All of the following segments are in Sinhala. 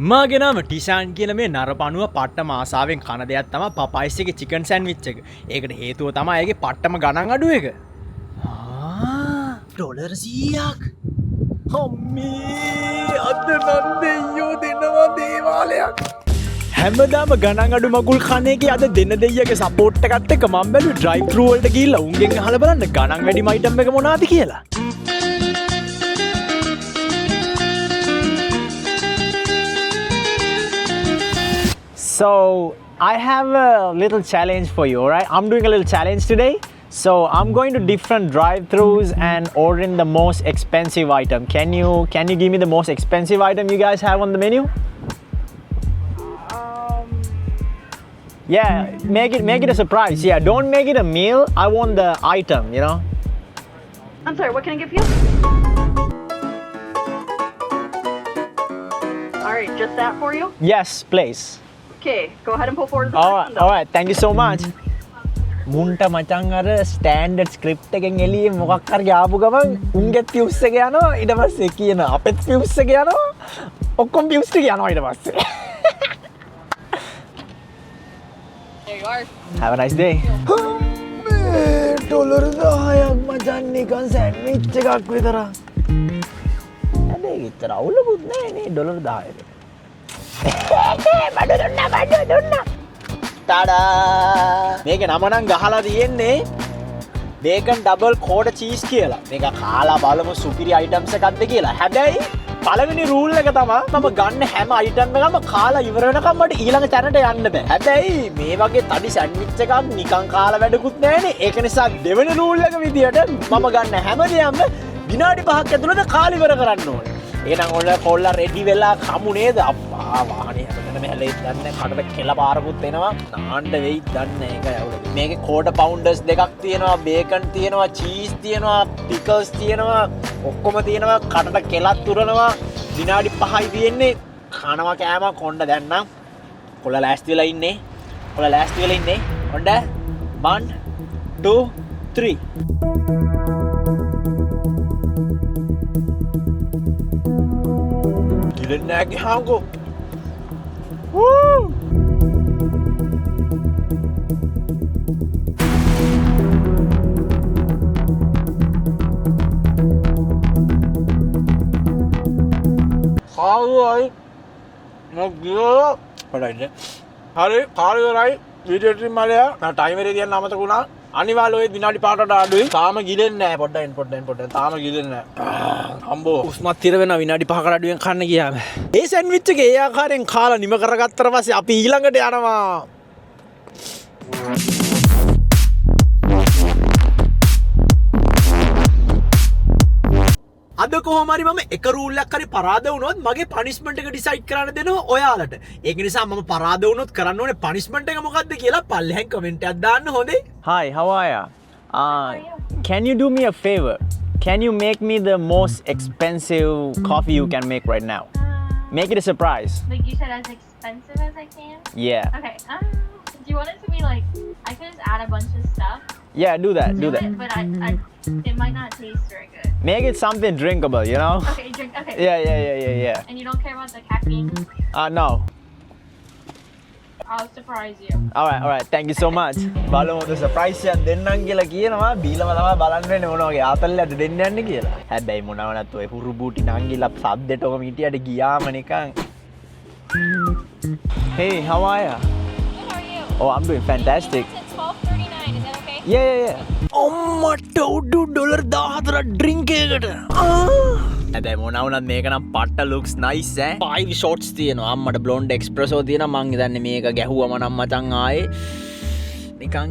මගේ නම ටිෂාන් කියන මේ නරපණුව පට්ටම ආසාවෙන් කන දෙයක් තමයි පපයිස් එකේ චිකන් සෑන්ඩ්විච් එක. ඒකට හේතුව තමයි ඒකේ පට්ටම ගණන් අඩු එක. ඩොලර් 100ක්. අම්මේ අද නම් දෙයියෝ දෙනවා දේවාලයක්. හැමදාම ගණන් අඩු මගුල් කන එකේ අද දෙන දෙයියගේ සපෝට් එකත් එක්ක මම බැලුවේ ඩ්‍රයිව් ත්‍රූ වලට ගිහිල්ලා උන්ගෙන් අහලා බලන්න ගණන් වැඩිම අයිටම් එක මොනවද කියලා. So I have a little challenge for you, alright? I'm doing a little challenge today. So I'm going to different drive-thrus and ordering the most expensive item. Can you give me the most expensive item you guys have on the menu? Yeah, make it a surprise. Yeah, don't make it a meal. I want the item, you know. I'm sorry, what can I give you? Alright, just that for you? Yes, please. Okay, go ahead and pull forward the first one. Alright, thank you so much. මුන්ට මචං අර ස්ටෑන්ඩඩ් ස්ක්‍රිප්ට් එකෙන් එළියේ මොකක් හරි ආපු ගමන් උන්ගේ ෆියුස් එක යනවා ඊට පස්සේ කියන අපෙත් ෆියුස් එක යනවා ඔක්කොම ෆියුස් ටික යනවා ඊට පස්සේ. There you are. Have a nice day. Dollar 10ක් මචං නිකන් සෑන්ඩ්විච් එකක් විතර. හැබැයි විතර අවුලකුත් නැහැ නේ ඩොලර් 10කට. බඩු දුන්නා තාඩා මේක නම නම් ගහලා තියෙන්නේ බේකන් ඩබල් කෝඩ චීස් කියලා. මේක කාලා බලමු සුපිරි අයිටම්ස් එකක්ද කියලා. හැබැයි පළවෙනි රූල් එක තමයි මම ගන්න හැම අයිටම් එකම කාලා ඉවර වෙනකම් මට ඊළඟ තැනට යන්න බෑ. හැබැයි මේ වගේ තඩි සැන්ඩ්විච් එකක් නිකන් කාලා වැඩකුත් නැහැනේ. ඒක නිසා දෙවෙනි රූල් එක විදියට මම ගන්න හැම දෙයක්ම විනාඩි 5ක් ඇතුළත කාලා ඉවර කරන්න ඕනේ. එහෙනම් ඔන්න කොල්ලා රෙඩි වෙලා කමු නේද? අප්පා වාහනේ හැමතැනම හැලෙයි දන්නේ කඩට කෙල පාරකුත් එනවා. නාන්න වෙයි දන්නේ ඒකයි අවුල. මේකේ කෝඩ පවුන්ඩර්ස් දෙකක් තියෙනවා, බේකන් තියෙනවා, චීස් තියෙනවා, පිකල්ස් තියෙනවා, ඔක්කොම තියෙනවා. කඩට කෙලක් තුරනවා. විනාඩි 5යි තියෙන්නේ. කනවා කෑම කොණ්ඩ දැන් නම්. කොල්ලා ලෑස්ති වෙලා ඉන්නේ. කොල්ලා ලෑස්ති වෙලා ඉන්නේ. ඔන්න 1 2 3 Nag hango. Woo! Hi. Nagyo. Padai. Hari, hari. Video stream malaya. Na time ere diyan namata kuna. අනිවාර්යයෙන් ඔය විනාඩි 5කට අඩුයි. තාම ගිලෙන්නේ නැහැ. පොඩ්ඩක්. තාම ගිලෙන්නේ නැහැ. හම්බෝ. උස්මත් තිර වෙනවා විනාඩි 5කට අඩුවෙන් කන්න ගියාම. ඒ සෑන්ඩ්විච් එක ඒ ආකාරයෙන් කාලා නිම කරගත්තට පස්සේ අපි ඊළඟට යනවා. අද කොහොම හරි මම එක රූල් එකක් හරි පරාද වුණොත් මගේ පනිෂ්මන්ට් එක ඩිසයිඩ් කරන්න දෙනවා ඔයාලට. ඒක නිසා මම පරාද වුණොත් කරන්න ඕනේ පනිෂ්මන්ට් එක මොකක්ද කියලා පල්ලෙහෙන් කමෙන්ට් එකක් දාන්න හොඳේ. Hi, how are you? Can you do me a favor? Can you make me the most expensive coffee you can make right now? Make it a surprise. Like you said, as expensive as I can? Yeah. Okay. Do you want it to be like, I can just add a bunch of stuff? Yeah, do that. But it might not taste very good. Make it something drinkable, you know? Okay, drink. Okay. Yeah. And you don't care about the caffeine? No. I'll surprise you. Alright. Thank you so much. බලමු surprise එකක් දෙන්නම් කියලා කියනවා. බීලම තමයි බලන්න වෙන්නේ මොන වගේ ආතල්ලයට දෙන්න යන්නේ කියලා. හැබැයි මොනව නැත් ඔය හුරු බූටි නංගිලා සද්දෙට ඔක මීටියට ගියාම නිකන්. Hey, how are you? Good, how are you? Oh, I'm doing fantastic. It's $12.39, is that okay? Yeah. ඔම්මට උඩු ඩොලර් 14ක් ඩ්‍රින්ක් එකකට. හැබැයි මොන වුණත් මේක නම් පට්ට looks nice ඈ. 5 shots තියෙනවා. අම්මට blonde espresso තියෙනවා. මං හිතන්නේ මේක ගැහුවම නම් මචං ආයේ නිකන්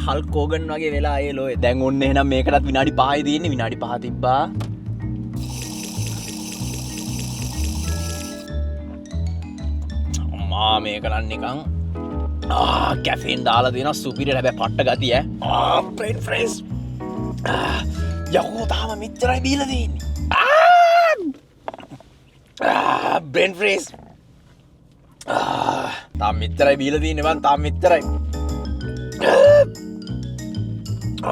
හල්ක් හෝගන් වගේ වෙලා ආයේ ලෝයේ. දැන් ඔන්න එහෙනම් මේකටත් විනාඩි 5යි තියෙන්නේ. විනාඩි 5 තිබ්බා. අම්මා මේක නම් නිකන් කැෆීන් දාලා තියෙනවා සුපිරියට හැබැයි පට්ට ගතිය ඈ. brain freeze. යකෝ තාම මෙච්චරයි බීලා තියෙන්නේ. brain freeze. තාම මෙච්චරයි බීලා තියෙන්නේ මං තාම මෙච්චරයි.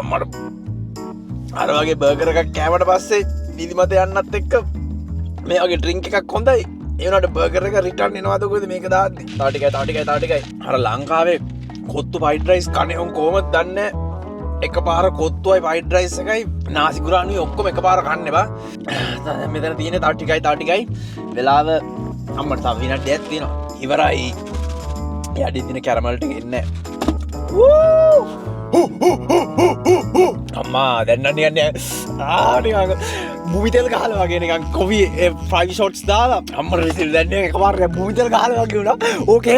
අම්මට අර වගේ බර්ගර් එකක් කෑමට පස්සේ නිදිමත යන්නත් එක්ක මේ වගේ ඩ්‍රින්ක් එකක් හොඳයි. ඒනට බර්ගර් එක රිටර්න් එනවාද කොහෙද මේක දාන්නේ? තව ටිකයි. අර ලංකාවේ කොත්තු ෆ්‍රයිඩ් රයිස් කන්නේ උන් කොහොමද දන්නේ? එකපාර කොත්තුවයි ෆ්‍රයිඩ් රයිස් එකයි නාසිකුරානුයි ඔක්කොම එකපාර කන්න එපා. මෙතන තියෙන තව ටිකයි. වෙලාව අම්මට තව විනාඩියක් තියෙනවා. ඉවරයි. යටි දින කැරමල් ටික එන්නේ. අම්මා දැන් යන්නේ නිකන් මුවිතෙල් ගහලා වගේ නිකන් කොෆි 5 shots දාලා අම්මට විසිල් දැන් එකපාරට මුවිතෙල් ගහලා වගේ වුණා. ඕකේ.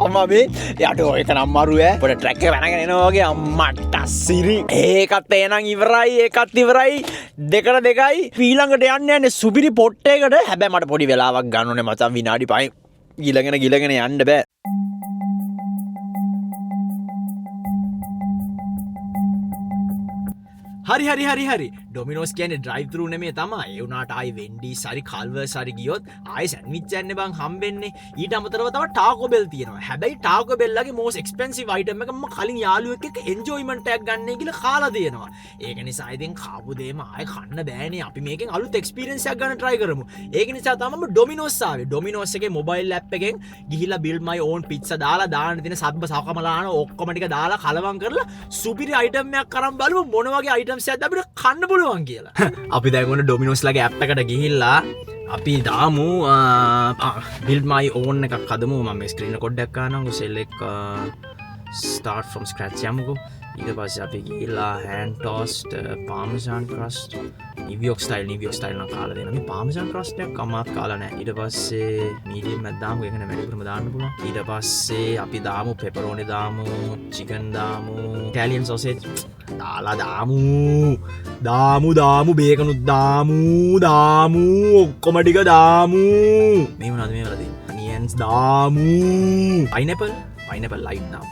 අම්මා මේ යට ඔය එක නම්මාරු පොඩ ට්‍රැක් එක වැනගෙන එනවා වගේ අම්මට සිරි. ඒකත් එනං ඉවරයි. දෙකට දෙකයි ඊළඟට යන්නේ සුපිරි පොට්ටයකට. හැබැයි මට පොඩි වෙලාවක් ගන්න ඕනේ මචං විනාඩි 5 ගිලගෙන යන්න බෑ. හරි ඩොමිනෝස් කියන්නේ ඩ්‍රයිව් ත්‍රූ නෙමෙයි තමයි. ඒ උනාට ආයි වෙන්ඩීස් හරි කල්වර්ස් හරි ගියොත් ආයි සෑන්ඩ්විච් යන්නේ බං හම්බෙන්නේ. ඊට අමතරව තව ටාකෝ බෙල් තියෙනවා. හැබැයි ටාකෝ බෙල්ලගේ most expensive item එක මම කලින් යාළුවෙක් එක්ක enjoyment එකක් ගන්නයි කියලා කාලා දෙනවා. ඒක නිසා ඉතින් කාපු දෙයම ආයි කන්න බෑනේ. අපි මේකෙන් අලුත් experience එකක් ගන්න try කරමු. ඒක නිසා තමයි මම ඩොමිනෝස් ආවේ. ඩොමිනෝස් එකේ mobile app එකෙන් ගිහිල්ලා build my own pizza දාලා දාන්න තියෙන සබ්බ සකමලාන ඔක්කොම ටික දාලා කලවම් කරලා සුපිරි item එකක් කරන් බලමු මොන වගේ items එකක්ද අපිට කන්න පුළුවන් කියලා. අපි දැන් ඔන්න ඩොමිනෝස් ලගේ ඇප් එකට ගිහිල්ලා අපි දාමු build my own එකක් හදමු. මම ස්ක්‍රීන් කොඩයක් ගන්නවා. select start from scratch යමුකෝ. ඊට පස්සේ අපි ගිහිල්ලා hand tossed parmesan crust New York style නම් කාලා දෙනවා. මේ parmesan crust එකක් අම්මාත් කාලා නැහැ. ඊට පස්සේ medium එකක් දාමු. ඒක නේ වැඩිපුරම දාන්න පුළුවන්. ඊට පස්සේ අපි දාමු pepperoni දාමු, chicken දාමු, Italian sausage දාලා දාමු බේකනුත් දාමු ඔක්කොම ටික දාමු. මේ මොනවද මේ වල තියෙන්නේ? onions දාමු, pineapple light දාමු.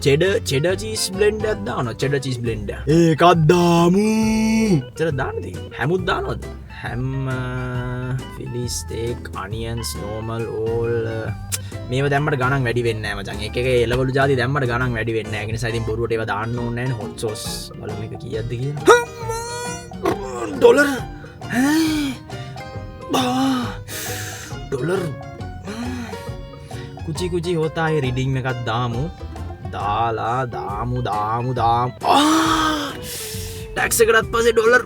cheddar cheese blend එකක් දානවා. cheddar cheese blend එකක් දාමු. cheddar දාන්නද? හැමුත් දානවද? ham, philly steak, onions, normal all මේව දැම්මට ගණන් වැඩි වෙන්නේ නැහැ මචං. එක එළවලු ಜಾති දැම්මට ගණන් වැඩි වෙන්නේ නැහැ. ඒ නිසා ඉතින් බොරුවට ඒවා දාන්න ඕනේ නැහැ. hot sauce බලමු මේක කීයක්ද කියලා. ඩොලර් කුචි හොතා ඒ රීඩින් එකක් දාමු. දාමු ටැක්ස් එකටත් පස්සේ ඩොලර්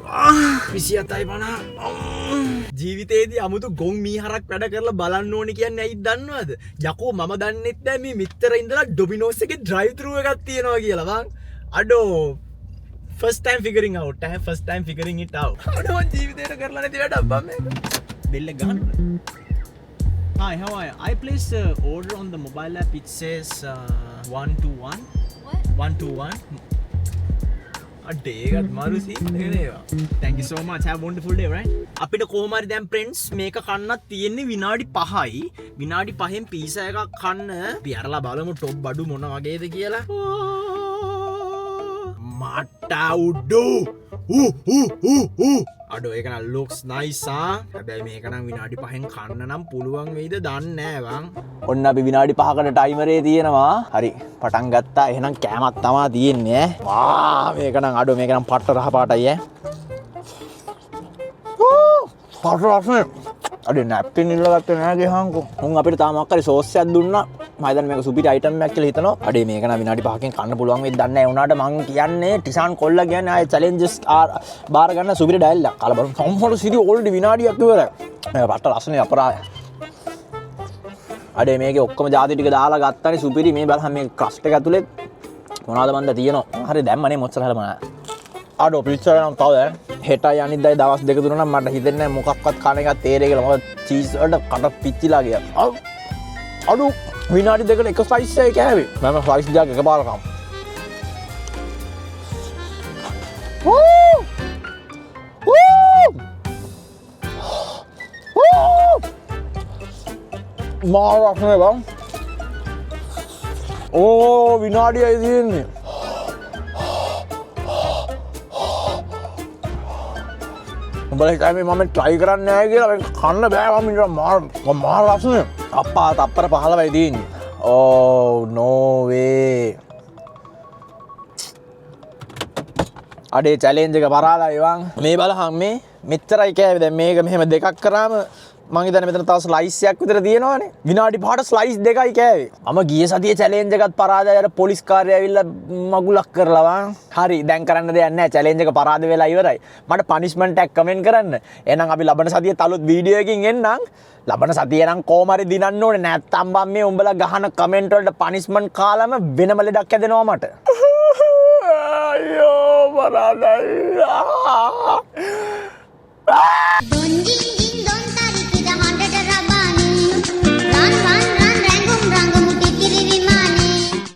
27.50. ජීවිතේදී අමුතු ගොන් මීහරක් වැඩ කරලා බලන්න ඕනි කියන්නේ ඇයි දන්නවද? යකෝ මම දන්නෙත් නැහැ මේ මෙච්චර ඉඳලා ඩොමිනෝස් එකේ drive thru එකක් තියෙනවා කියලා බං. අඩෝ first time figuring it out. අඩෝ ජීවිතේට කරලා නැති වැඩක් බං මේක. බෙල්ල ගන්න. Hi, how are you? I placed an order on the mobile app. It says 121. What? 121. A day got marusi. Thank you so much. Have a wonderful day, right? අපිට කොහොම හරි දැන් friends මේක කන්නත් තියෙන්නේ විනාඩි 5යි. විනාඩි 5න් පීසා එකක් කන්න. අපි අරලා බලමු ටොප් බඩු මොන වගේද කියලා. මට උඩු. අඩෝ ඒක නම් looks nice ආ. හැබැයි මේක නම් විනාඩි 5න් කන්න නම් පුළුවන් වෙයිද දන්නේ නෑ බං. ඔන්න අපි විනාඩි 5කට ටයිමරේ තියෙනවා. හරි පටන් ගත්තා. එහෙනම් කෑමක් තමයි තියෙන්නේ ඈ. වා මේක නම් අඩෝ මේක නම් පට්ට රහ පාටයි ඈ. පට්ට රසනේ. අඩේ නැප්කින් ඉල්ලගත්තේ නෑ ගහංකෝ. උන් අපිට තාම අක්කරි සෝස් එකක් දුන්නා. මම හිතන්නේ මේක සුපිරි අයිටම් එකක් කියලා හිතනවා. අඩේ මේක නම් විනාඩි 5කින් කන්න පුළුවන් වෙයිද දන්නේ නැහැ. උනාට මං කියන්නේ ටිසාන් කොල්ලා කියන්නේ ආයේ චැලෙන්ජස් බාර ගන්න සුපිරි ඩයල් එකක්. කාලා බලමු. සම්හොල සිරි ඕල්ඩි විනාඩියක් ඉවරයි. මේක පට්ට රසනේ අපරාය. අඩේ මේකේ ඔක්කොම ಜಾති ටික දාලා ගත්තානේ සුපිරි. මේ බලහන් මේ ක්‍රස්ට් එක ඇතුලේ මොනවද මන්ද තියෙනවා. හරි දැම්මනේ මොච්චර හැලම නැහැ. අඩෝ පිච්චර නම් තව හෙටයි අනිද්දායි දවස් දෙක තුන නම් මට හිතෙන්නේ මොකක්වත් කන එකක් තේරෙයි කියලා. මොකද චීස් වලට කට පිච්චිලා ගියා. අඩෝ විනාඩි දෙකට එක ස්ලයිස් එකයි කෑවේ. මම ස්ලයිස් දෙකක් එකපාර කම්. මාරක් නේ බං. ඕ විනාඩියයි තියෙන්නේ. උඹලා හිතන්නේ මම try කරන්නේ නැහැ කියලා මේක කන්න බෑ මම ඉන්න මාර රසනේ. අප්පා තප්පර 15යි තියෙන්නේ. Oh no way. අඩේ චැලෙන්ජ් එක පරාදයි වං. මේ බලහන් මෙච්චරයි කෑවේ. දැන් මේක මෙහෙම දෙකක් කරාම මං හිතන්නේ මෙතන තව ස්ලයිස් එකක් විතර තියෙනවානේ. විනාඩි 5ට ස්ලයිස් දෙකයි කෑවේ. මම ගිය සතියේ චැලෙන්ජ් එකත් පරාදයි. අර පොලිස් කාර්යය ඇවිල්ලා මගුලක් කරලා වා. හරි දැන් කරන්න දෙයක් නැහැ. චැලෙන්ජ් එක පරාද වෙලා ඉවරයි. මට පනිෂ්මන්ට් එකක් කමෙන්ට් කරන්න. එහෙනම් අපි ලබන සතියේ තලුත් වීඩියෝ එකකින් එන්නම්. ලබන සතියේ නම් කොහොම හරි දිනන්න ඕනේ. නැත්තම් බම් මේ උඹලා ගහන කමෙන්ට් වලට පනිෂ්මන්ට් කාලම වෙනම ලෙඩක් හැදෙනවා මට. අයියෝ පරාදයි.